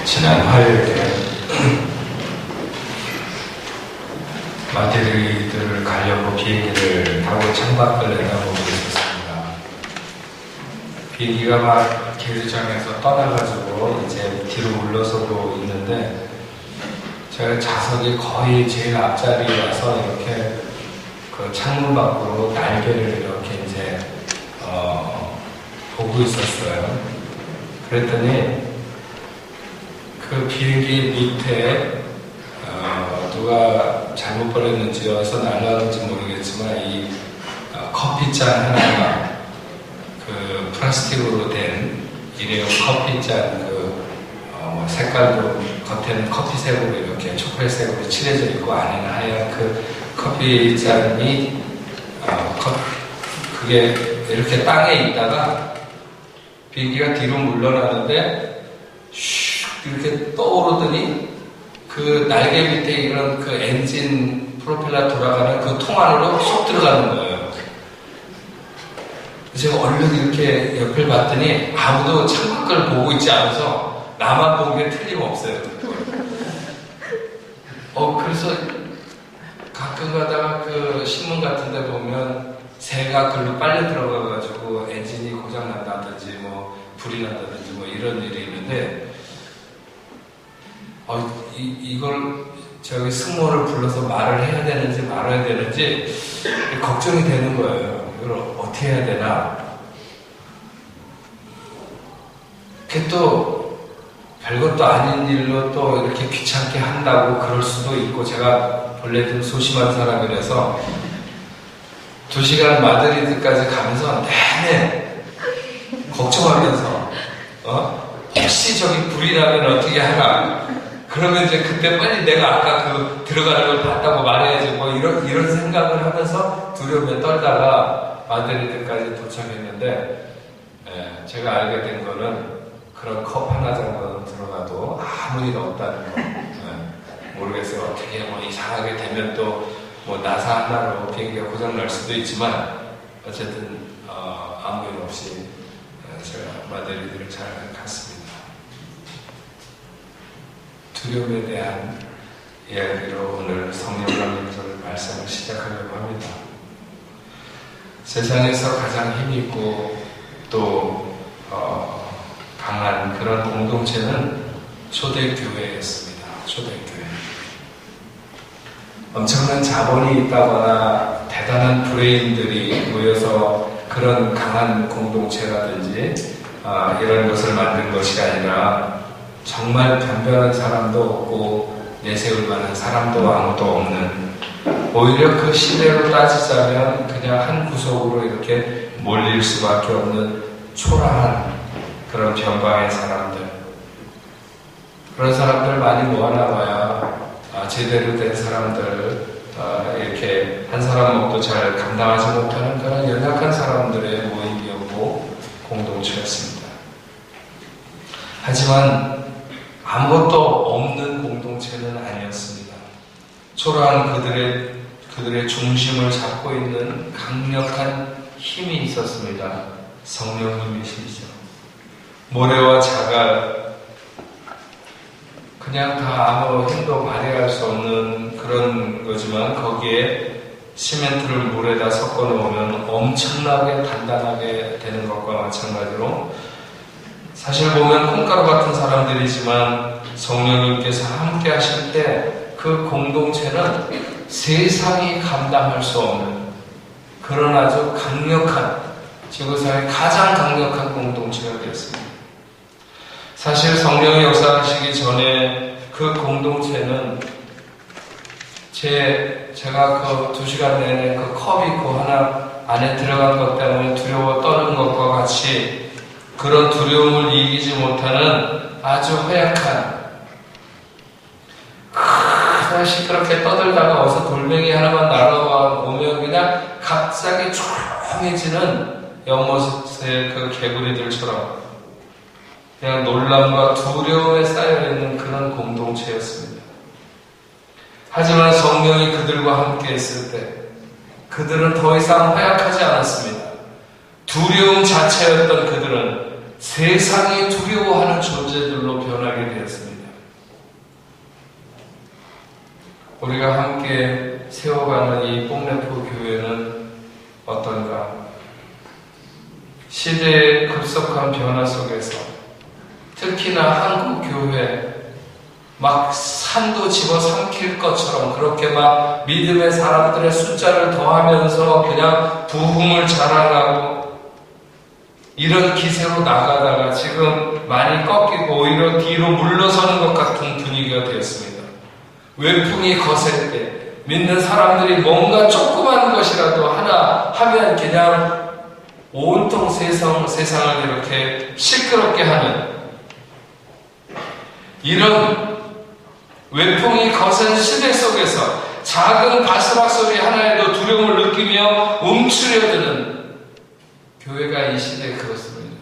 지난 화요일에 마드리드를 가려고 비행기를 타고 창밖을 내다보고 있었습니다. 비행기가 막 계류장에서 떠나가지고 이제 뒤로 물러서고 있는데 제가 좌석이 거의 제일 앞자리에 와서 이렇게 그 창문 밖으로 날개를 이렇게 이제 보고 있었어요. 그랬더니 그 비행기 밑에 누가 잘못 버렸는지 어디서 날라왔는지 모르겠지만 이 커피잔 하나가 그 플라스틱으로 된 일회용 커피잔 색깔도 겉에는 커피색으로 이렇게 초콜릿색으로 칠해져 있고 안에는 하얀 그 커피잔이 그게 이렇게 땅에 있다가 비행기가 뒤로 물러나는데 슉 이렇게 떠오르더니 그 날개 밑에 이런 그 엔진 프로펠러 돌아가는 그 통 안으로 쏙 들어가는 거예요. 제가 얼른 이렇게 옆을 봤더니 아무도 창밖을 보고 있지 않아서 나만 본 게 틀림없어요. 그래서 가끔 가다가 그 신문 같은 데 보면 새가 글로 빨려 들어가가지고 엔진이 고장난다든지 뭐 불이 난다든지 뭐 이런 일이 있는데 이걸 저기 승무원을 불러서 말을 해야 되는지 말아야 되는지 걱정이 되는 거예요. 이걸 어떻게 해야 되나. 그게 또 별것도 아닌 일로 또 이렇게 귀찮게 한다고 그럴 수도 있고 제가 원래 좀 소심한 사람이라서 2시간 마드리드까지 가면서 내내 걱정하면서 혹시 저기 불이 나면 어떻게 하나. 그러면 이제 그때 빨리 내가 아까 그 들어가는 걸 봤다고 말해야지 뭐 이런 생각을 하면서 두려움에 떨다가 마드리드까지 도착했는데 제가 알게 된 거는 그런 컵 하나 정도는 들어가도 아무 일 없다는 거. 모르겠어요. 어떻게 뭐 이상하게 되면 또 뭐 나사 하나로 비행기가 고장 날 수도 있지만 어쨌든 아무 일 없이 제가 마드리드를 잘 갔습니다. 두려움에 대한 이야기로 오늘 성령 강림절 말씀을 시작하려고 합니다. 세상에서 가장 힘있고 또 강한 그런 공동체는 초대교회였습니다. 초대교회. 엄청난 자본이 있다거나 대단한 브레인들이 모여서 그런 강한 공동체라든지 이런 것을 만든 것이 아니라 정말 변변한 사람도 없고 내세울 만한 사람도 아무도 없는 오히려 그 시대로 따지자면 그냥 한 구석으로 이렇게 몰릴 수밖에 없는 초라한 그런 변방의 사람들 그런 사람들 많이 모아놔봐야 제대로 된 사람들 이렇게 한 사람 먹도 잘 감당하지 못하는 그런 연약한 사람들의 모임이었고 공동체였습니다. 하지만 아무것도 없는 공동체는 아니었습니다. 초라한 그들의 중심을 잡고 있는 강력한 힘이 있었습니다. 성령님이시죠. 모래와 자갈 그냥 다 아무 힘도 발휘할 수 없는 그런 거지만 거기에 시멘트를 물에다 섞어 놓으면 엄청나게 단단하게 되는 것과 마찬가지로 사실 보면 콩가루 같은 사람들이지만 성령님께서 함께 하실 때 그 공동체는 세상이 감당할 수 없는 그런 아주 강력한 지구상의 가장 강력한 공동체가 되었습니다. 사실 성령의 역사하시기 전에 그 공동체는 제가 그 2시간 내내 그 컵이 그 하나 안에 들어간 것 때문에 두려워 떠는 것과 같이 그런 두려움을 이기지 못하는 아주 허약한 그냥 시끄럽게 떠들다가 어디서 돌멩이 하나만 날아오면 그냥 갑자기 조용해지는 연못의 그 개구리들처럼 그냥 놀람과 두려움에 쌓여있는 그런 공동체였습니다. 하지만 성령이 그들과 함께 있을 때 그들은 더 이상 허약하지 않았습니다. 두려움 자체였던 그들은 세상이 두려워하는 존재들로 변하게 되었습니다. 우리가 함께 세워가는 이 뽕래포 교회는 어떤가? 시대의 급속한 변화 속에서 특히나 한국 교회 막 산도 집어삼킬 것처럼 그렇게 막 믿음의 사람들의 숫자를 더하면서 그냥 부흥을 자랑하고 이런 기세로 나가다가 지금 많이 꺾이고 오히려 뒤로 물러서는 것 같은 분위기가 되었습니다. 외풍이 거셀 때 믿는 사람들이 뭔가 조그만 것이라도 하나 하면 그냥 온통 세상을 이렇게 시끄럽게 하는 이런 외풍이 거센 시대 속에서 작은 바스락 소리 하나에도 두려움을 느끼며 움츠려드는 교회가 이 시대에 그렇습니다.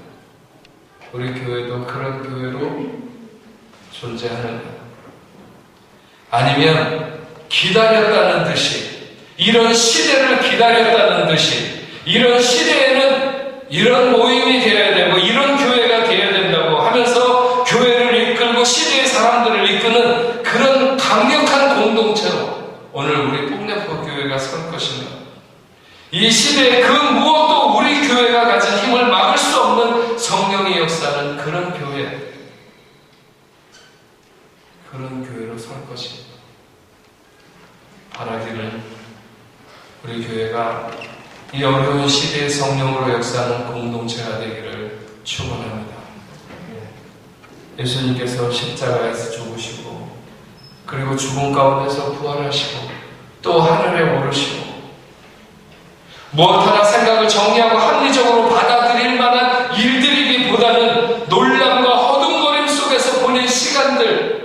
우리 교회도 그런 교회로 존재하는가? 아니면 기다렸다는 듯이, 이런 시대를 기다렸다는 듯이, 이런 시대에는 이런 모임이 되어야 되고 이런 교회가 되어야 된다고 하면서 교회를 이끌고 시대의 사람들을 이끄는 그런 강력한 공동체로 오늘 우리 뽕래포 교회가 설 것인가? 이 시대에 그 무엇도 우리 교회가 가진 힘을 막을 수 없는 성령의 역사는 그런 교회로 설 것입니다. 바라기를 우리 교회가 이 어려운 시대의 성령으로 역사하는 공동체가 되기를 축원합니다. 예수님께서 십자가에서 죽으시고 그리고 죽음 가운데서 부활하시고 또 하늘에 오르시고 무엇 하나 생각을 정리하고 합리적으로 받아들일 만한 일들이기보다는 놀람과 허둥거림 속에서 보낸 시간들,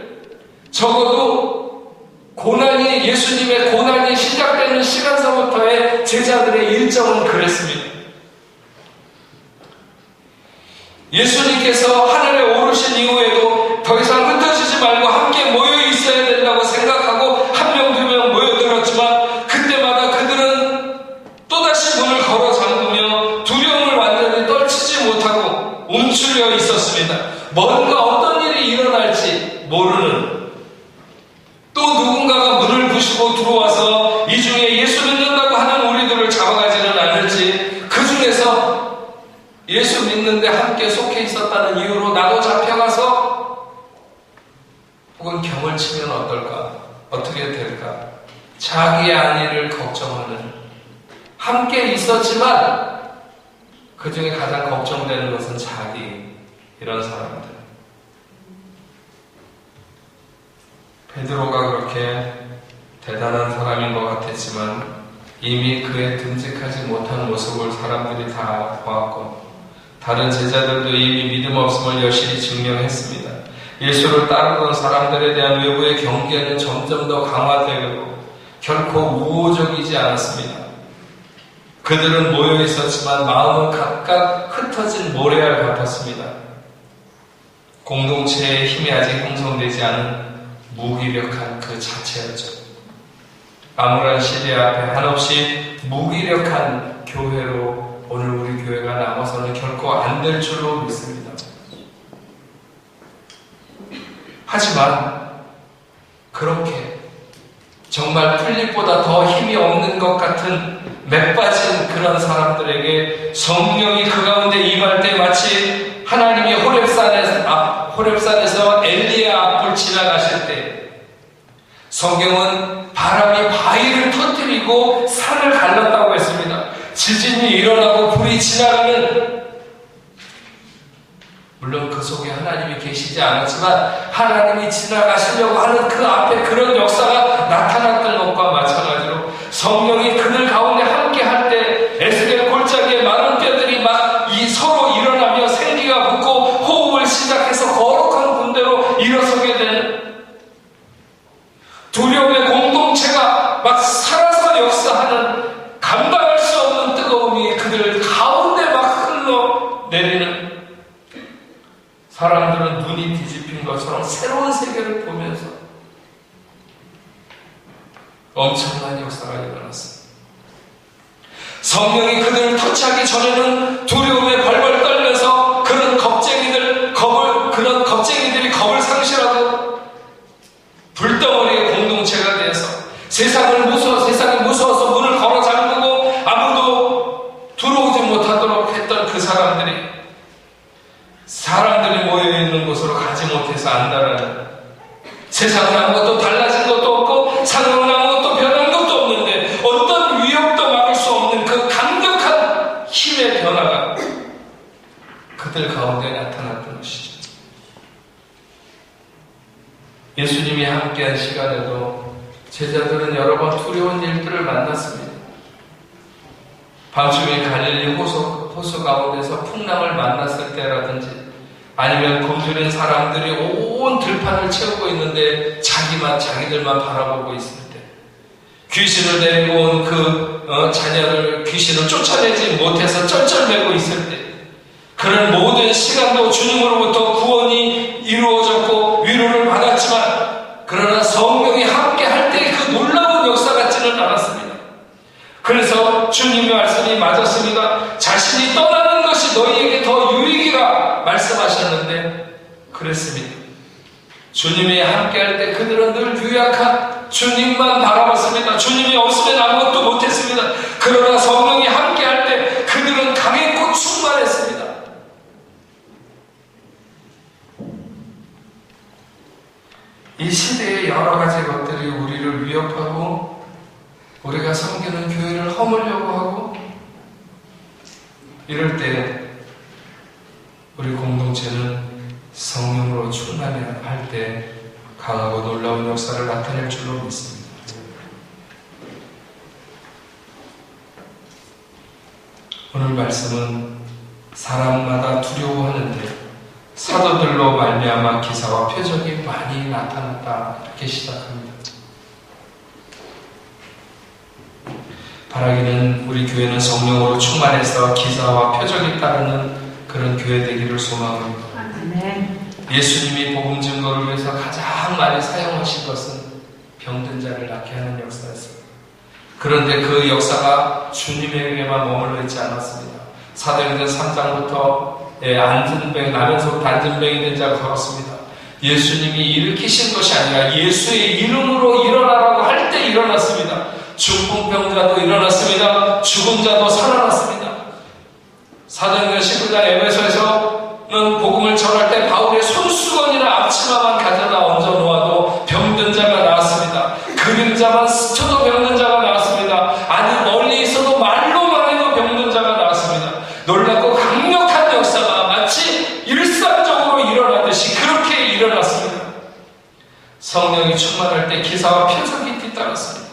적어도 예수님의 고난이 시작되는 시간서부터의 제자들의 일정은 그랬습니다. 예수님께서 하늘에 오르신 이후에도 더 이상 흩어지지 말고 함께 모여 있어야 된다고 생각하고 한 명, 두 명 모여들었지만 그때마다 그들은 또다시 문을 걸어 잠그며 두려움을 완전히 떨치지 못하고 움츠려 있었습니다. 뭔가 어떤 일이 일어날지 모르는, 또 누군가가 문을 부수고 들어와서 이 중에 예수 믿는다고 하는 우리들을 잡아가지는 않을지, 그 중에서 예수 믿는데 함께 속해 있었다는 이유로 나도 잡혀가서 혹은 경을 치면 어떨까? 어떻게 될까? 자기의 안위를 걱정하는, 함께 있었지만 그 중에 가장 걱정되는 것은 이런 사람들. 베드로가 그렇게 대단한 사람인 것 같았지만 이미 그의 듬직하지 못한 모습을 사람들이 다 보았고 다른 제자들도 이미 믿음 없음을 여실히 증명했습니다. 예수를 따르던 사람들에 대한 외부의 경계는 점점 더 강화되고 결코 우호적이지 않았습니다. 그들은 모여 있었지만 마음은 각각 흩어진 모래알 같았습니다. 공동체의 힘이 아직 형성되지 않은 무기력한 그 자체였죠. 암울한 시대 앞에 한없이 무기력한 교회로 오늘 우리 교회가 남아서는 결코 안 될 줄로 믿습니다. 하지만 그렇게 정말 필립보다 더 힘이 없는 것 같은 맥빠진 그런 사람들에게 성령이 그 가운데 임할 때 마치 하나님이 호렙산에서 엘리야 앞을 지나가실 때 성경은 바람이 바위를 터뜨리고 산을 갈랐다고 했습니다. 지진이 일어나고 불이 지나가는, 물론 그 속에 하나님이 계시지 않았지만 하나님이 지나가시려고 하는 그 앞에 그런 역사가 나타났던 것과 마찬가지로 성령이 그들 가운데 함께 할 때 에스겔 골짜기에 많은 뼈들이 막 서로 일어나며 생기가 붙고 호흡을 시작해서 거룩한 군대로 일어서게 되는, 두려움의 공동체가 막 살아서 역사하는, 감당할 수 없는 뜨거움이 그들 가운데 막 흘러내리는, 사람들은 눈이 뒤집힌 것처럼 새로운 세계를 보면서 엄청난 역사가 일어났습니다. 성령이 그들을 터치하기 전에는 두려움에 벌벌 떨면서 그런 겁쟁이들이 겁을 상실하고 불덩어리의 공동체가 되어서 세상에 무서워서 문을 걸어 잠그고 아무도 들어오지 못하도록 했던 그 사람들이 모여있는 곳으로 가지 못해서 안달하는, 세상은 아무것도 달라진 것도 없고 상황은 아무것도 변한 것도 없는데 어떤 위협도 막을 수 없는 그 강력한 힘의 변화가 그들 가운데 나타났던 것이죠. 예수님이 함께한 시간에도 제자들은 여러 번 두려운 일들을 만났습니다. 밤중에 갈릴리 호수 가운데서 풍랑을 만났을 때라든지, 아니면 굶주린 사람들이 온 들판을 채우고 있는데 자기들만 바라보고 있을 때, 귀신을 데리고 온 그 자녀를 귀신을 쫓아내지 못해서 쩔쩔매고 있을 때, 그런 모든 시간도 주님으로부터 구원이 이루어졌고 위로를 받았지만, 그러나 성령이 함께 할 때 그 놀라운 역사 같지는 않았습니다. 그래서 주님의 말씀이 맞았습니다. 자신이 떠나는 것이 너희에게 더 유익이라 말씀하셨는데 그랬습니다. 주님이 함께 할 때 그들은 늘 유약한 주님만 바라봤습니다. 주님이 없으면 아무것도 못했습니다. 그러나 성령이 함께 할 때 그들은 강했고 충만했습니다. 이 시대의 여러 가지 것들이 우리를 위협하고 우리가 섬기는 교회를 허물려고 하고 이럴 때 우리 공동체는 성령으로 충만할 때 강하고 놀라운 역사를 나타낼 줄로 믿습니다. 오늘 말씀은 사람마다 두려워하는데 사도들로 말미암아 기사와 표적이 많이 나타났다, 이렇게 시작합니다. 바라기는 우리 교회는 성령으로 충만해서 기사와 표적이 따르는 그런 교회 되기를 소망합니다. 예수님이 복음 증거를 위해서 가장 많이 사용하신 것은 병든 자를 낫게 하는 역사였습니다. 그런데 그 역사가 주님에게만 머물러 있지 않았습니다. 사도행전 3장부터 나면서부터 안전병이 된 자가 걸었습니다. 예수님이 일으키신 것이 아니라 예수의 이름으로 일어나라고 할 때 일어났습니다. 중풍병자도 일어났습니다. 죽은 자도 살아났습니다. 사도행전 19장 에베소에서는 복음을 전할 때 바울의 손수건이나 앞치마만 가져다 얹어 놓아도 병든 자가 나왔습니다. 그림자만 스쳐도 병든 자가 나왔습니다. 아니 멀리 있어도 말로만 해도 병든 자가 나왔습니다. 놀랍고 강력한 역사가 마치 일상적으로 일어나듯이 그렇게 일어났습니다. 성령이 충만할 때 기사와 표적이 뒤따랐습니다.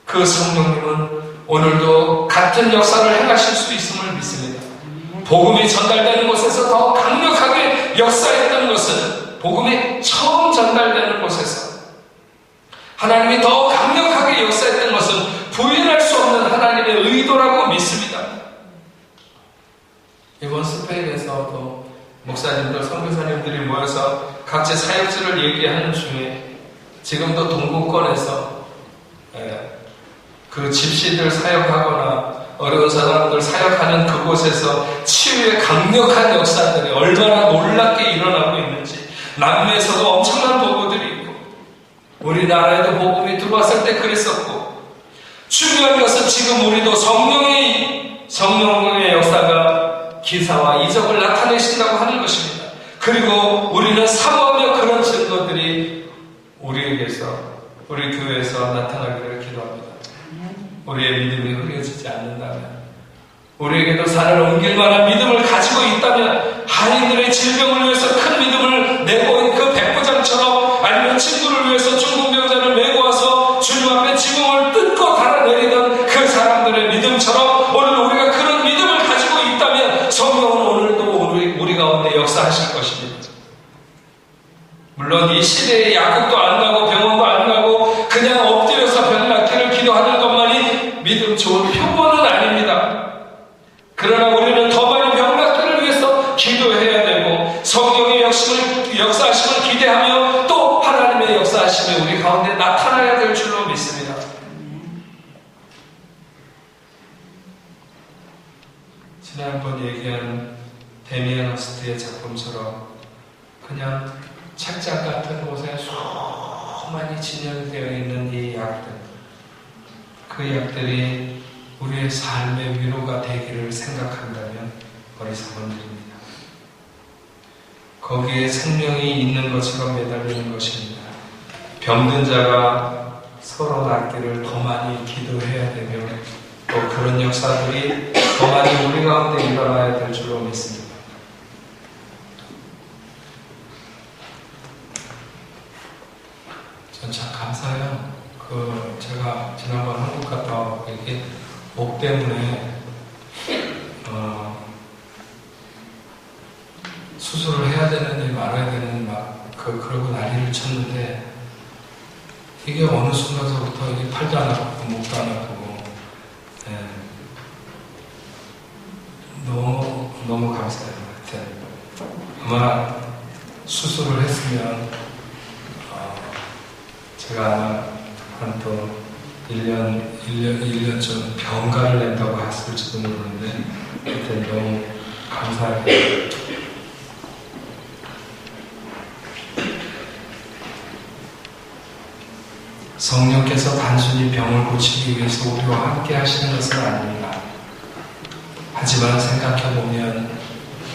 그 성령님은 오늘도 같은 역사를 행하실 수 있음을 믿습니다. 복음이 전달되는 곳에서 더 강력하게 역사했던 것은, 복음이 처음 전달되는 곳에서 하나님이 더 강력하게 역사했던 것은 부인할 수 없는 하나님의 의도라고 믿습니다. 이번 스페인에서도 목사님들, 선교사님들이 모여서 각지 사역지를 얘기하는 중에 지금도 동구권에서 그 집시들 사역하거나 어려운 사람들 사역하는 그곳에서 치유의 강력한 역사들이 얼마나 놀랍게 일어나고 있는지, 남미에서도 엄청난 보고들이 있고 우리나라에도 복음이 들어왔을 때 그랬었고, 중요한 것은 지금 우리도 성령의 역사가 기사와 이적을 나타내신다고 하는 것입니다. 그리고 우리는 사모하며 그런 증거들이 우리에게서, 우리 교회에서 나타나기를 기도합니다. 우리의 믿음이 흐려지지 않는다면, 우리에게도 산을 옮길 만한 믿음을 가지고 있다면, 한인들의 질병을 위해서 큰 믿음을 내고 온 그 백부장처럼, 아니면 친구를 위해서 중풍병자를 메고 와서 주님 앞에 지붕을 뜯고 달아내리던 그 사람들의 믿음처럼 오늘 우리가 그런 믿음을 가지고 있다면 성령은 오늘도 우리 가운데 역사하실 것입니다. 물론 이 시대에 약국도 안 가고 병원도 안 가고 그냥 엎드려서 병 낫기를 기도하는 것만이 믿음 좋은 표본은 아닙니다. 그러나 우리는 더 많은 병 낫기를 위해서 기도해야 되고, 성령의 역사하심을 기대하며 또 하나님의 역사하심이 우리 가운데 나타나야 될 줄로 믿습니다. 지난번 얘기한 데미안 허스트의 작품처럼 그냥 책장 같은 곳에 쏙 더 많이 진열되어 있는 이 약들, 그 약들이 우리의 삶의 위로가 되기를 생각한다면 어리석은 일입니다. 거기에 생명이 있는 것처럼 매달리는 것입니다. 병든 자가 서로 낫기를 더 많이 기도해야 되며 또 그런 역사들이 더 많이 우리 가운데 일어나야 될 줄로 믿습니다. 전 참 감사해요. 제가 지난번 한국 갔다 와서 이게 목 때문에 수술을 해야 되느니 말아야 되느니 그러고 난리를 쳤는데 이게 어느 순간서부터 이게 팔도 안 아프고 목도 안 아프고 너무 감사해요. 하여튼 아마 수술을 했으면 제가 아마 한 또 1년쯤 병가를 낸다고 했을지도 모르는데 하여튼 너무 감사하게 성령께서 단순히 병을 고치기 위해서 우리와 함께 하시는 것은 아닙니다. 하지만 생각해보면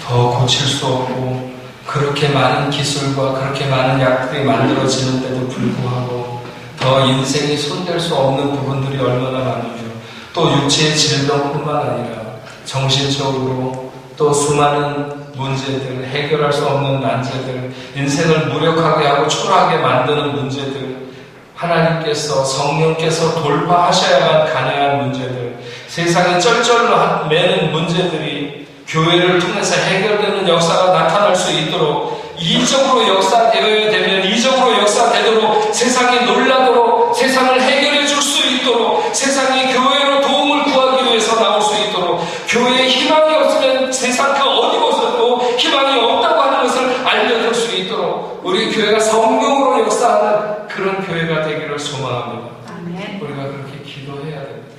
더 고칠 수 없고 그렇게 많은 기술과 그렇게 많은 약들이 만들어지는데도 불구하고 더 인생이 손댈 수 없는 부분들이 얼마나 많으며 또 육체의 질병뿐만 아니라 정신적으로 또 수많은 문제들, 해결할 수 없는 난제들, 인생을 무력하게 하고 초라하게 만드는 문제들, 하나님께서 성령께서 돌파하셔야만 가능한 문제들, 세상에 쩔쩔 매는 문제들이 교회를 통해서 해결되는 역사가 나타날 수 있도록 이적으로 역사되어야 되면 이적으로 역사되도록 세상이 놀라도록 세상을 해결해 줄 수 있도록 세상이 교회로 도움을 구하기 위해서 나올 수 있도록 교회에 희망이 없으면 세상 그 어디 곳에도 희망이 없다고 하는 것을 알려줄 수 있도록 우리 교회가 성령으로 역사하는 그런 교회가 되기를 소망합니다. 아멘. 우리가 그렇게 기도해야 됩니다.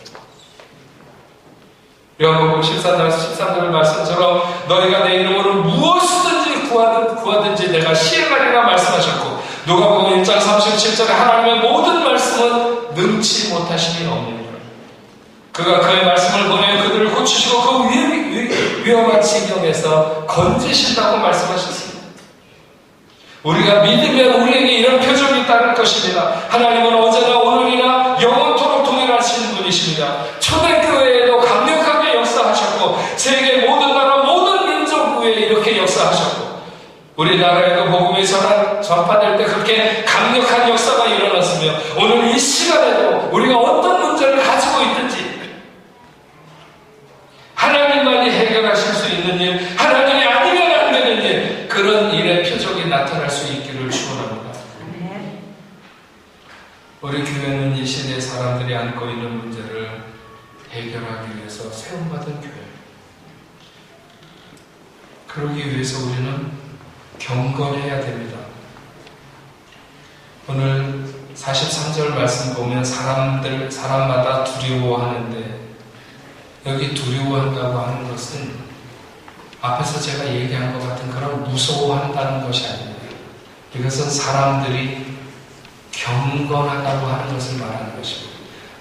요한복음 13절 말씀처럼 너희가 내 이름으로 무엇이든지 구하든지 내가 시행하리라 말씀하셨고 누가복음 1장 37절에 하나님의 모든 말씀은 능치 못하심이 없느니라. 그가 그의 말씀을 보내 그들을 고치시고 그 위험한 지경에서 건지신다고 말씀하셨습니다. 우리가 믿으면 우리에게 이런 표정이 따를 것입니다. 하나님은 언제나 오늘이나 영원토록 동일하신 분이십니다. 초대교회에도 강력하게 역사하셨고 세계 모든 나라 모든 민족 위에 이렇게 역사하셨고 우리나라에도 복음이 전파될 때 그렇게 강력한 역사가 일어났으며 오늘 이 시간에도 우리가 어떤 문제를 가지고 있든지 하나님만이 해결하실 수 있는 일, 하나님이 아니면 안 되는 일, 그런 일의 표적이 나타날 수 있기를 축원합니다. 우리 교회는 이 시대의 사람들이 안고 있는 문제를 해결하기 위해서 세움받은 교회. 그러기 위해서 우리는 경건해야 됩니다. 오늘 43절 말씀 보면 사람마다 두려워하는데 여기 두려워한다고 하는 것은 앞에서 제가 얘기한 것 같은 그런 무서워한다는 것이 아닙니다. 이것은 사람들이 경건하다고 하는 것을 말하는 것입니다.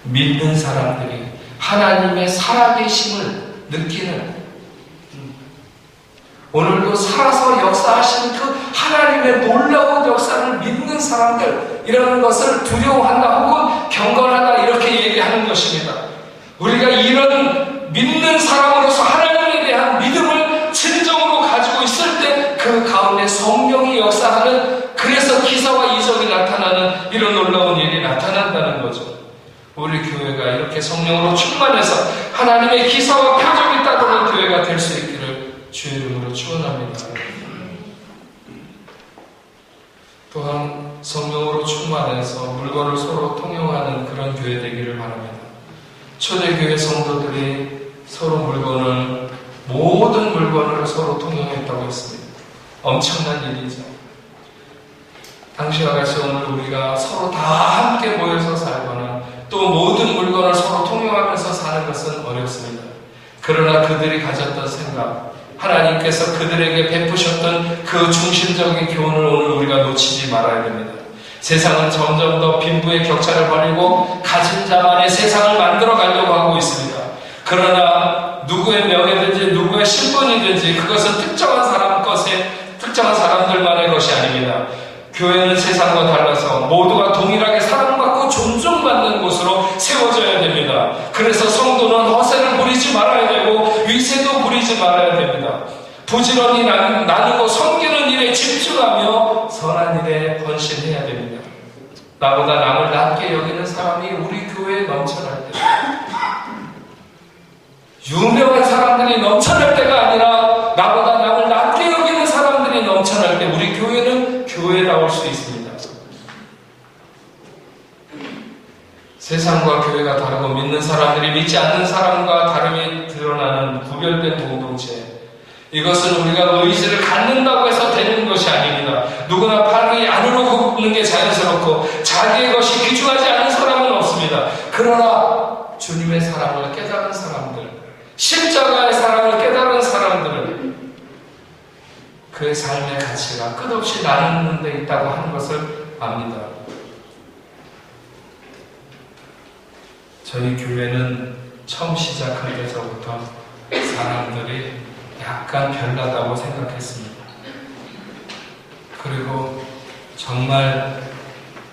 믿는 사람들이 하나님의 살아계심을 느끼는 오늘도 살아서 역사하시는 그 하나님의 놀라운 역사를 믿는 사람들 이라는 것을 두려워한다 혹은 경건하다 이렇게 얘기하는 것입니다. 우리가 이런 믿는 사람으로서 하나님에 대한 믿음을 진정으로 가지고 있을 때 그 가운데 성령이 역사하는 그래서 기사와 이적이 나타나는 이런 놀라운 일이 나타난다는 거죠. 우리 교회가 이렇게 성령으로 충만해서 하나님의 기사와 표적이 따르는 교회가 될 수 있기를 주의 이름으로 축원합니다. 또한 성령으로 충만해서 물건을 서로 통용하는 그런 교회 되기를 바랍니다. 초대교회 성도들이 서로 모든 물건을 서로 통용했다고 했습니다. 엄청난 일이죠. 당시와 같이 오늘 우리가 서로 다 함께 모여서 살거나 또 모든 물건을 서로 통용하면서 사는 것은 어렵습니다. 그러나 그들이 가졌던 생각, 하나님께서 그들에게 베푸셨던 그 중심적인 교훈을 오늘 우리가 놓치지 말아야 됩니다. 세상은 점점 더 빈부의 격차를 벌이고 가진 자만의 세상을 만들어 가려고 하고 있습니다. 그러나 누구의 명예든지 누구의 신분이든지 그것은 특정한 사람 것에 특정한 사람들만의 것이 아닙니다. 교회는 세상과 달라서 모두가 동일하게 사랑받고 존중받는 곳으로 세워져야 됩니다. 그래서 성도는 허세를 부리지 말아야 되고 위세도 부리지 말아야 됩니다. 부지런히 나누고 섬기는 일에 집중하며 선한 일에 헌신해야 됩니다. 나보다 남을 낮게 여기는 사람이 우리 교회에 넘쳐날 때, 유명한 사람들이 넘쳐날 때가 아니라 나보다 남을 낮게 여기는 사람들이 넘쳐날 때 우리 교회는 교회다울 수 있습니다. 세상과 교회가 다르고 믿는 사람들이 믿지 않는 사람과 다름이 드러나는 구별된 공동체, 이것은 우리가 의지를 갖는다고 해서 되는 것이 아닙니다. 누구나 팔이 안으로 굽는 게 자연스럽고 자기의 것이 귀중하지 않은 사람은 없습니다. 그러나 주님의 사랑을 깨달은 사람들, 십자가의 사랑을 깨달은 사람들은 그의 삶의 가치가 끝없이 나누는 데 있다고 하는 것을 압니다. 저희 교회는 처음 시작할 때서부터 사람들이 약간 별나다고 생각했습니다. 그리고 정말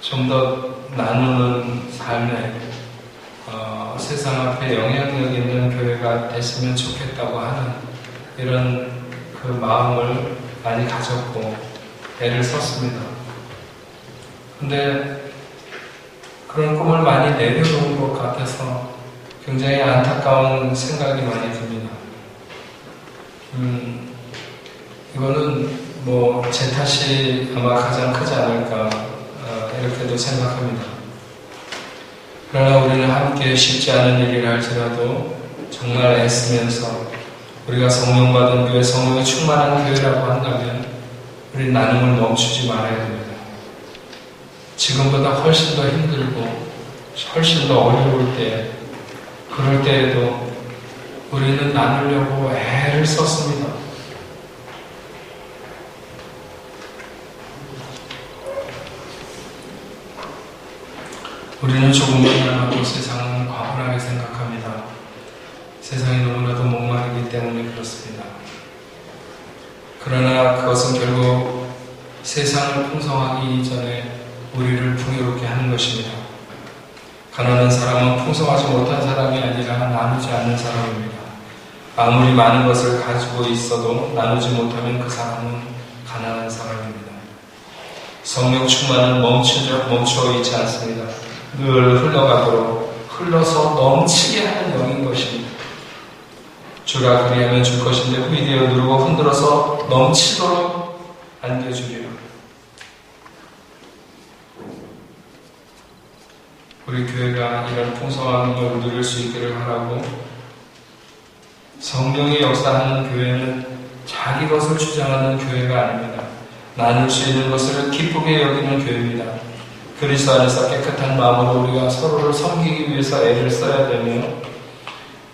좀 더 나누는 삶에 세상 앞에 영향력 있는 교회가 됐으면 좋겠다고 하는 이런 그 마음을 많이 가졌고 애를 썼습니다. 근데 그런 꿈을 많이 내려놓은 것 같아서 굉장히 안타까운 생각이 많이 듭니다. 이거는 뭐 제 탓이 아마 가장 크지 않을까 이렇게도 생각합니다. 그러나 우리는 함께 쉽지 않은 일이라 할지라도 정말 애쓰면서 우리가 성령 받은 교회, 성령이 충만한 교회라고 한다면 우리 나눔을 멈추지 말아야 됩니다. 지금보다 훨씬 더 힘들고 훨씬 더 어려울 때, 그럴 때에도 우리는 나누려고 애를 썼습니다. 우리는 조금만 나눠도 세상은 과분하게 생각합니다. 세상이 너무나도 목마르기 때문에 그렇습니다. 그러나 그것은 결국 세상을 풍성하기 이전에 우리를 풍요롭게 하는 것입니다. 가난한 사람은 풍성하지 못한 사람이 아니라 나누지 않는 사람입니다. 아무리 많은 것을 가지고 있어도 나누지 못하면 그 사람은 가난한 사람입니다. 성령 충만은 멈춰 있지 않습니다. 늘 흘러가도록, 흘러서 넘치게 하는 영인 것입니다. 주가 그리하면 줄 것인데 후이되어 누르고 흔들어서 넘치도록 안겨주리라. 우리 교회가 이런 풍성함을 누릴 수 있기를 하라고. 성령이 역사하는 교회는 자기 것을 주장하는 교회가 아닙니다. 나눌 수 있는 것을 기쁘게 여기는 교회입니다. 그리스도 안에서 깨끗한 마음으로 우리가 서로를 섬기기 위해서 애를 써야 되며,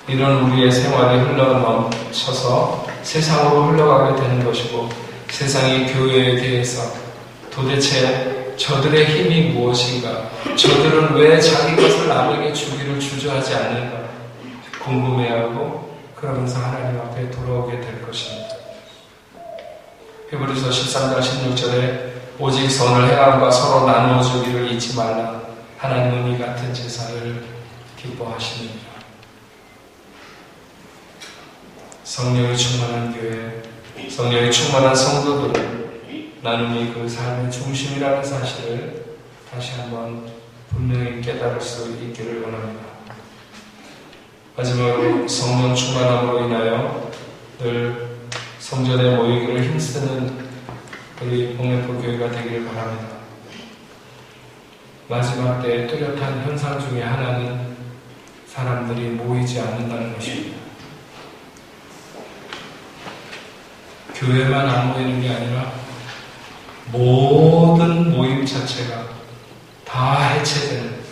이런 우리의 생활이 흘러넘쳐서 세상으로 흘러가게 되는 것이고, 세상이 교회에 대해서 도대체 저들의 힘이 무엇인가, 저들은 왜 자기 것을 남에게 주기를 주저하지 않는가 궁금해하고, 그러면서 하나님 앞에 돌아오게 될 것입니다. 히브리서 13장 16절에 오직 선을 행함과 서로 나누어 주기를 잊지 말라. 하나님은 이 같은 제사를 기뻐하십니다. 성령이 충만한 교회, 성령이 충만한 성도들은 나눔이 그 삶의 중심이라는 사실을 다시 한번 분명히 깨달을 수 있기를 원합니다. 마지막으로 성령 충만함으로 인하여 늘 성전에 모이기를 힘쓰는 우리 봉래포 교회가 되기를 바랍니다. 마지막 때 뚜렷한 현상 중에 하나는 사람들이 모이지 않는다는 것입니다. 교회만 안 모이는 게 아니라 모든 모임 자체가 다 해체되는,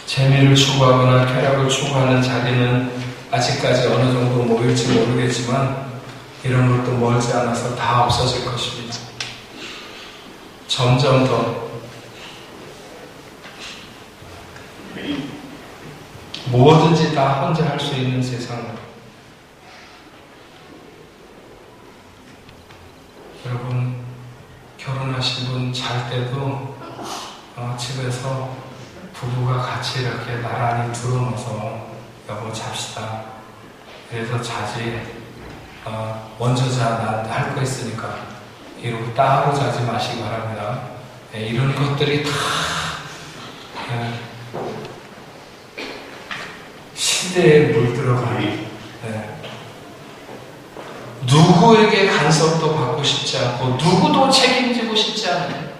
재미를 추구하거나 쾌락을 추구하는 자기는 아직까지 어느 정도 모일지 모르겠지만 이름으로도 멀지 않아서 다 없어질 것입니다. 점점 더 뭐든지 다 혼자 할 수 있는 세상으로. 여러분, 결혼하신 분 잘 때도 집에서 부부가 같이 이렇게 나란히 들어놓아서 여보 잡시다. 그래서 자지. 먼저 자. 난 할 거 있으니까. 이러고 따로 자지 마시기 바랍니다. 이런 것들이 다 시대에 물들어가는 누구에게 간섭도 받고 싶지 않고 누구도 책임지고 싶지 않아요.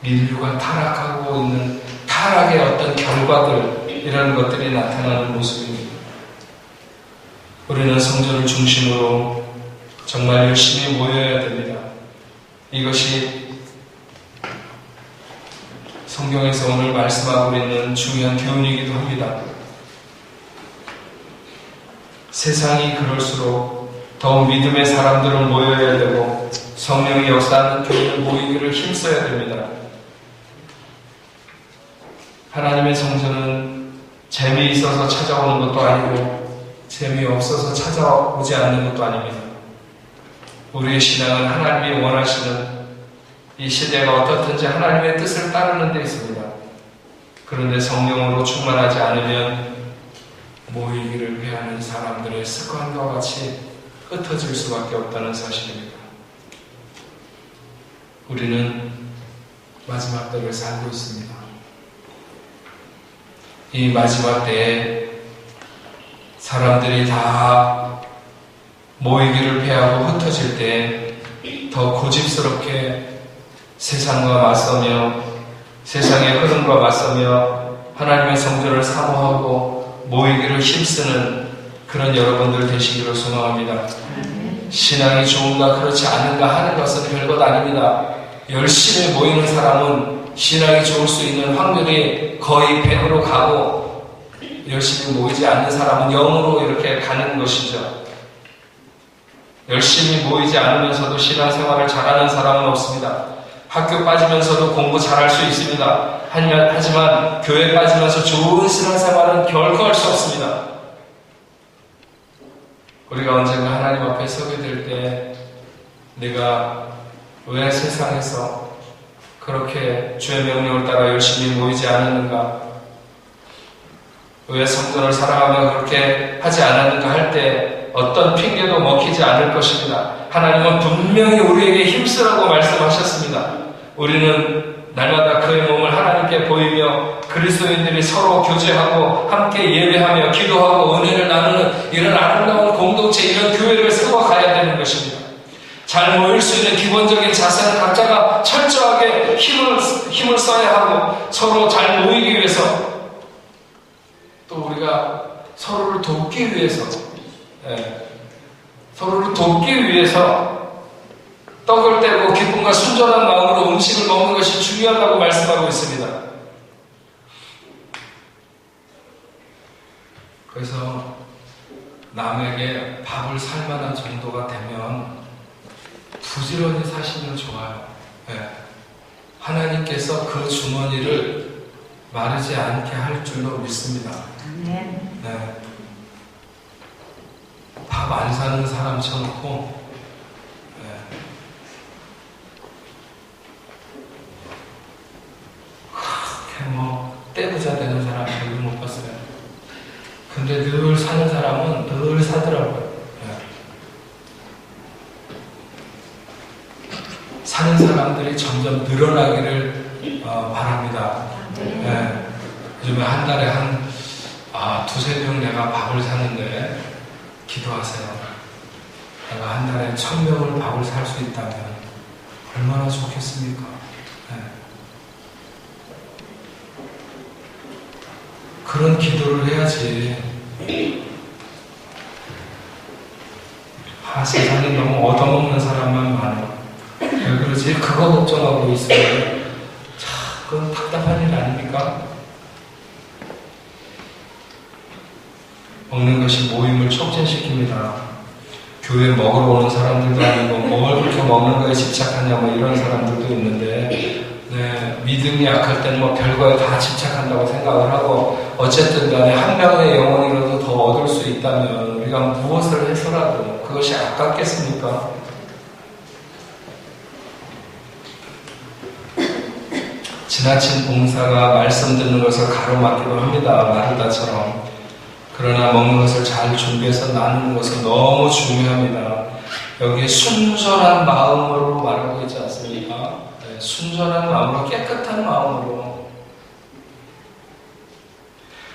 인류가 타락하고 있는 타락의 어떤 결과들, 이런 것들이 나타나는 모습입니다. 우리는 성전을 중심으로 정말 열심히 모여야 됩니다. 이것이 성경에서 오늘 말씀하고 있는 중요한 교훈이기도 합니다. 세상이 그럴수록 더욱 믿음의 사람들은 모여야 되고 성령의 역사하는 교회는 모이기를 힘써야 됩니다. 하나님의 성전은 재미있어서 찾아오는 것도 아니고 재미없어서 찾아오지 않는 것도 아닙니다. 우리의 신앙은 하나님이 원하시는 이 시대가 어떻든지 하나님의 뜻을 따르는 데 있습니다. 그런데 성령으로 충만하지 않으면 모이기를 피하는 사람들의 습관과 같이 흩어질 수밖에 없다는 사실입니다. 우리는 마지막 때를 살고 있습니다. 이 마지막 때에 사람들이 다 모이기를 피하고 흩어질 때 더 고집스럽게 세상과 맞서며 세상의 흐름과 맞서며 하나님의 성전을 사모하고 모이기를 힘쓰는 그런 여러분들 되시기를 소망합니다. 신앙이 좋은가 그렇지 않은가 하는 것은 별것 아닙니다. 열심히 모이는 사람은 신앙이 좋을 수 있는 확률이 거의 100으로 가고 열심히 모이지 않는 사람은 0으로 이렇게 가는 것이죠. 열심히 모이지 않으면서도 신앙생활을 잘하는 사람은 없습니다. 학교 빠지면서도 공부 잘할 수 있습니다. 하지만 교회 빠지면서 좋은 신앙생활은 결코 할 수 없습니다. 우리가 언젠가 하나님 앞에 서게 될 때 내가 왜 세상에서 그렇게 주의 명령을 따라 열심히 모이지 않았는가, 왜 성전을 사랑하며 그렇게 하지 않았는가 할 때 어떤 핑계도 먹히지 않을 것입니다. 하나님은 분명히 우리에게 힘쓰라고 말씀하셨습니다. 우리는 날마다 그의 몸을 하나님께 보이며 그리스도인들이 서로 교제하고 함께 예배하며 기도하고 은혜를 나누는 이런 아름다운 공동체, 이런 교회를 세워가야 되는 것입니다. 잘 모일 수 있는 기본적인 자세는 각자가 철저하게 힘을 써야 하고 서로 잘 모이기 위해서, 또 우리가 서로를 돕기 위해서, 서로를 돕기 위해서 떡을 떼고 기쁨과 순전한 마음으로 음식을 먹는 것이 중요하다고 말씀하고 있습니다. 그래서 남에게 밥을 살 만한 정도가 되면 부지런히 사시면 좋아요. 하나님께서 그 주머니를 마르지 않게 할 줄로 믿습니다. 밥 안 사는 사람 쳐놓고 그렇게 떼부자 되는 사람 별로 못 봤어요. 근데 늘 사는 사람은 늘 사더라고요. 사는 사람들이 점점 늘어나기를 바랍니다. 요즘에 한 달에 한 두세 명 내가 밥을 사는데 기도하세요. 내가 한 달에 1000명을 밥을 살 수 있다면 얼마나 좋겠습니까? 그런 기도를 해야지. 세상에 너무 얻어먹는 사람만 많아. 왜 그러지? 그거 걱정하고 있어요. 참, 그건 답답한 일 아닙니까? 먹는 것이 모임을 촉진시킵니다. 교회 먹으러 오는 사람들도 아니고 뭘 그렇게 먹는 거에 집착하냐 뭐 이런 사람들도 있는데 믿음이 약할 때는 뭐 별거에 다 집착한다고 생각을 하고 어쨌든 간에 한 명의 영혼이라도 더 얻을 수 있다면 우리가 무엇을 해서라도 그것이 아깝겠습니까? 지나친 봉사가 말씀 듣는 것을 가로막기도 합니다. 마르다처럼. 그러나 먹는 것을 잘 준비해서 나누는 것은 너무 중요합니다. 여기에 순전한 마음으로 말하고 있지 않습니까? 네, 순전한 마음으로, 깨끗한 마음으로.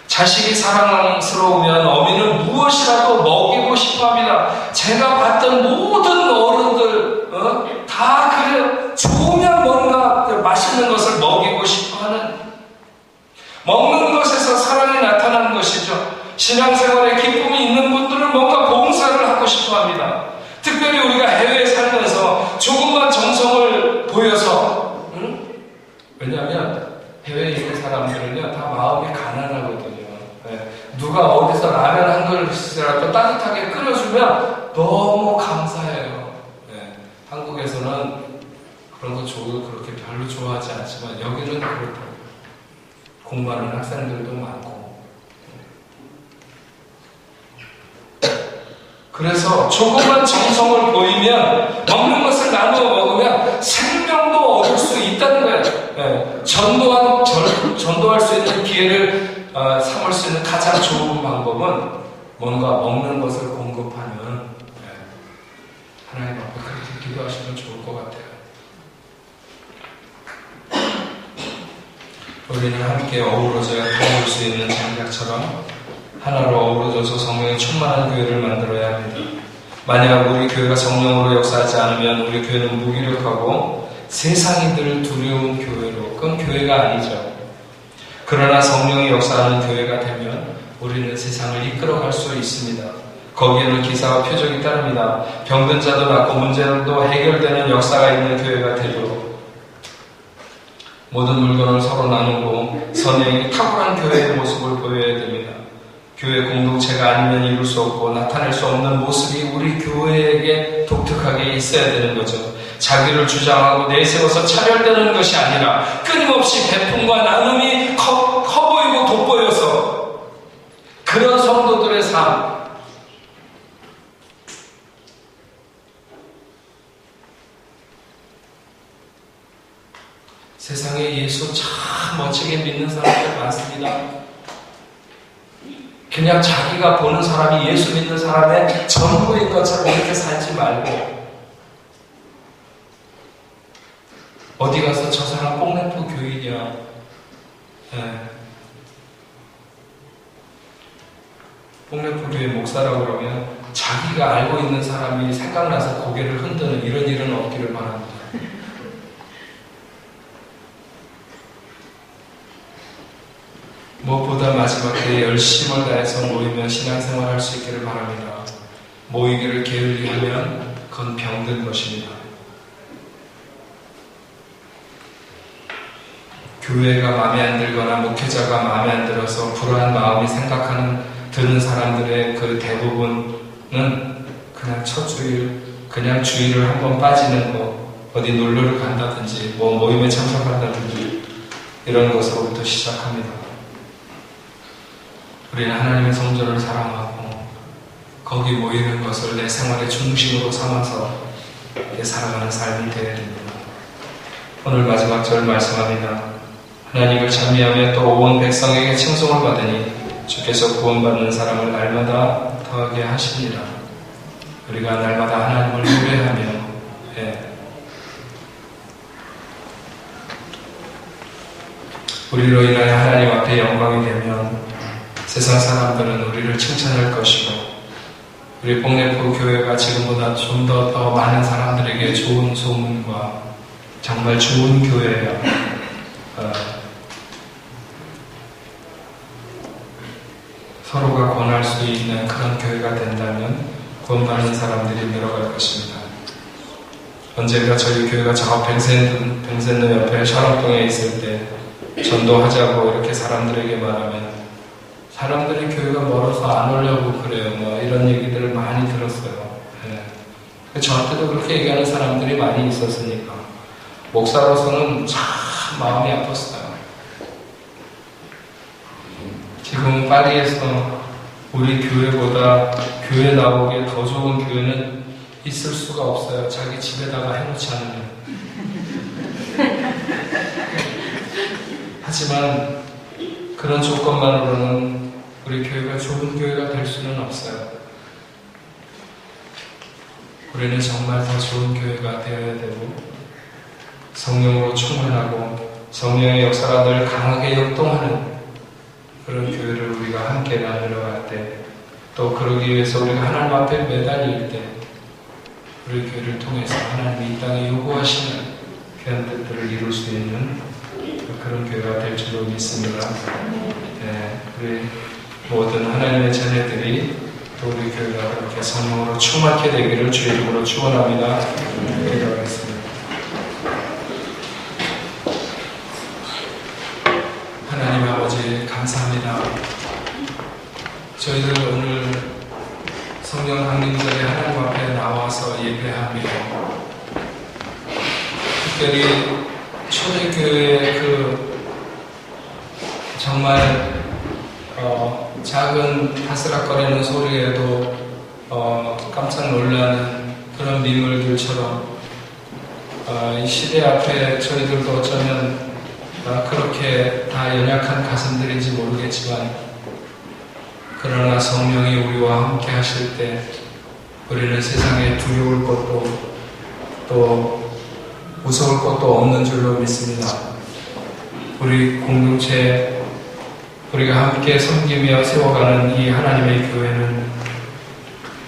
자식이 사랑스러우면 어미는 무엇이라도 먹이고 싶어 합니다. 제가 봤던 모든 어른들, 다 그래. 좋으면 뭔가 맛있는 것을 먹이고 싶어 하는. 먹는 것에서 사랑이 나타나는 것이죠. 신앙생활에 기쁨이 있는 분들은 뭔가 봉사를 하고 싶어 합니다. 특별히 우리가 해외에 살면서 조금만 정성을 보여서, 왜냐하면 해외에 있는 사람들은요, 다 마음이 가난하거든요. 네. 누가 어디서 라면 한 그릇이라도 따뜻하게 끓여주면 너무 감사해요. 네. 한국에서는 그런 거 그렇게 별로 좋아하지 않지만 여기는 그렇다고요. 공부하는 학생들도 많고. 그래서 조금만 정성을 보이면 먹는 것을 나누어 먹으면 생명도 얻을 수 있다는 거예요. 네. 전도할 수 있는 기회를 삼을 수 있는 가장 좋은 방법은 뭔가 먹는 것을 공급하는, 하나님 앞에 그렇게 기도하시면 좋을 것 같아요. 우리는 함께 어우러져야 도울 수 있는 장작처럼 하나로 어우러져서 성령의 충만한 교회를 만들어야 합니다. 만약 우리 교회가 성령으로 역사하지 않으면 우리 교회는 무기력하고 세상이 늘 두려운 교회로, 그건 교회가 아니죠. 그러나 성령이 역사하는 교회가 되면 우리는 세상을 이끌어갈 수 있습니다. 거기에는 기사와 표적이 따릅니다. 병든 자도 낫고 문제도 해결되는 역사가 있는 교회가 되도록 모든 물건을 서로 나누고 선행이 탁월한 교회의 모습을 보여야 됩니다. 교회 공동체가 아니면 이룰 수 없고 나타낼 수 없는 모습이 우리 교회에게 독특하게 있어야 되는 거죠. 자기를 주장하고 내세워서 차별되는 것이 아니라 끊임없이 베품과 나눔이 커 보이고 돋보여서 그런 성도들의 삶, 세상에 예수 참 멋지게 믿는 사람들 많습니다. 그냥 자기가 보는 사람이 예수 믿는 사람의 전부인 것처럼 이렇게 살지 말고 어디 가서 저 사람 뽕래포 교인이야. 뽕래포 교회 목사라고 그러면 자기가 알고 있는 사람이 생각나서 고개를 흔드는 이런 일은 없기를 바랍니다. 무엇보다 마지막 때에 열심을 다해서 모이면 신앙생활 할 수 있기를 바랍니다. 모이기를 게을리하면 그건 병든 것입니다. 교회가 마음에 안 들거나 목회자가 마음에 안 들어서 불안한 마음이 드는 사람들의 그 대부분은 그냥 첫 주일, 그냥 주일을 한번 빠지는 거, 어디 놀러를 간다든지, 모임에 참석한다든지, 이런 것으로부터 시작합니다. 우리는 하나님의 성전을 사랑하고, 거기 모이는 것을 내 생활의 중심으로 삼아서 살아가는 삶이 되어야 됩니다. 오늘 마지막 절 말씀합니다. 하나님을 찬미하며 또 온 백성에게 칭송을 받으니 주께서 구원받는 사람을 날마다 더하게 하십니다. 우리가 날마다 하나님을 노래하며 우리로 인하여 하나님 앞에 영광이 되면 세상 사람들은 우리를 칭찬할 것이고 우리 복내포 교회가 지금보다 좀 더 많은 사람들에게 좋은 소문과 정말 좋은 교회야. 서로가 권할 수 있는 그런 교회가 된다면 구원받는 사람들이 늘어갈 것입니다. 언젠가 저희 교회가 저 뱅센로 옆에 샤롱동에 있을 때 전도하자고 이렇게 사람들에게 말하면 사람들이 교회가 멀어서 안 오려고 그래요. 뭐 이런 얘기들을 많이 들었어요. 네. 저한테도 그렇게 얘기하는 사람들이 많이 있었으니까 목사로서는 참 마음이 아팠어요. 지금 파리에서 우리 교회보다 교회 나오기에 더 좋은 교회는 있을 수가 없어요. 자기 집에다가 해놓지 않으면. 하지만 그런 조건만으로는 우리 교회가 좋은 교회가 될 수는 없어요. 우리는 정말 더 좋은 교회가 되어야 되고 성령으로 충만하고 성령의 역사가 늘 강하게 역동하는 그런 교회를 우리가 함께 만들어갈 때, 또 그러기 위해서 우리가 하나님 앞에 매달릴 때 우리 교회를 통해서 하나님이 이 땅에 요구하시는 귀한 뜻들을 이룰 수 있는 그런 교회가 될 줄로 믿습니다. 네, 우리 모든 하나님의 자녀들이 또 우리 교회가 그렇게 성령으로 충만케 되기를 주의 이름으로 축원합니다. 기도하겠습니다. 하나님 아버지 감사합니다. 저희들 오늘 성령 강림절에 하나님 앞에 나와서 예배합니다. 특별히 초대교회의 정말 작은 바스락거리는 소리에도 깜짝 놀라는 그런 민물들처럼 이 시대 앞에 저희들도 어쩌면 그렇게 다 연약한 가슴들인지 모르겠지만, 그러나 성령이 우리와 함께 하실 때 우리는 세상에 두려울 것도 또 무서울 것도 없는 줄로 믿습니다. 우리 공동체 우리가 함께 섬기며 세워가는 이 하나님의 교회는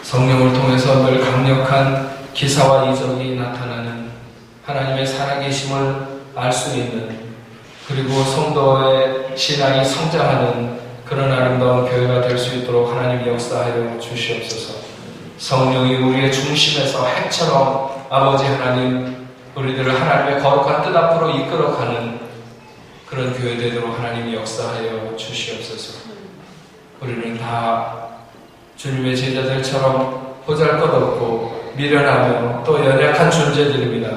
성령을 통해서 늘 강력한 기사와 이적이 나타나는 하나님의 살아계심을 알 수 있는, 그리고 성도의 신앙이 성장하는 그런 아름다운 교회가 될 수 있도록 하나님 역사하여 주시옵소서. 성령이 우리의 중심에서 핵처럼 아버지 하나님 우리들을 하나님의 거룩한 뜻 앞으로 이끌어가는 그런 교회 되도록 하나님이 역사하여 주시옵소서. 우리는 다 주님의 제자들처럼 보잘것없고 미련하며 또 연약한 존재들입니다.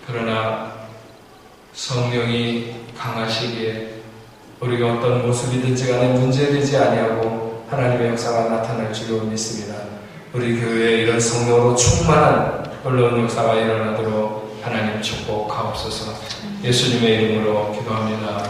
그러나 성령이 강하시기에 우리가 어떤 모습이든지 간에 문제되지 아니하고 하나님의 역사가 나타날 줄로 믿습니다. 우리 교회에 이런 성령으로 충만한 놀라운 역사가 일어나도록 하나님 축복하옵소서. 예수님의 이름으로 기도합니다.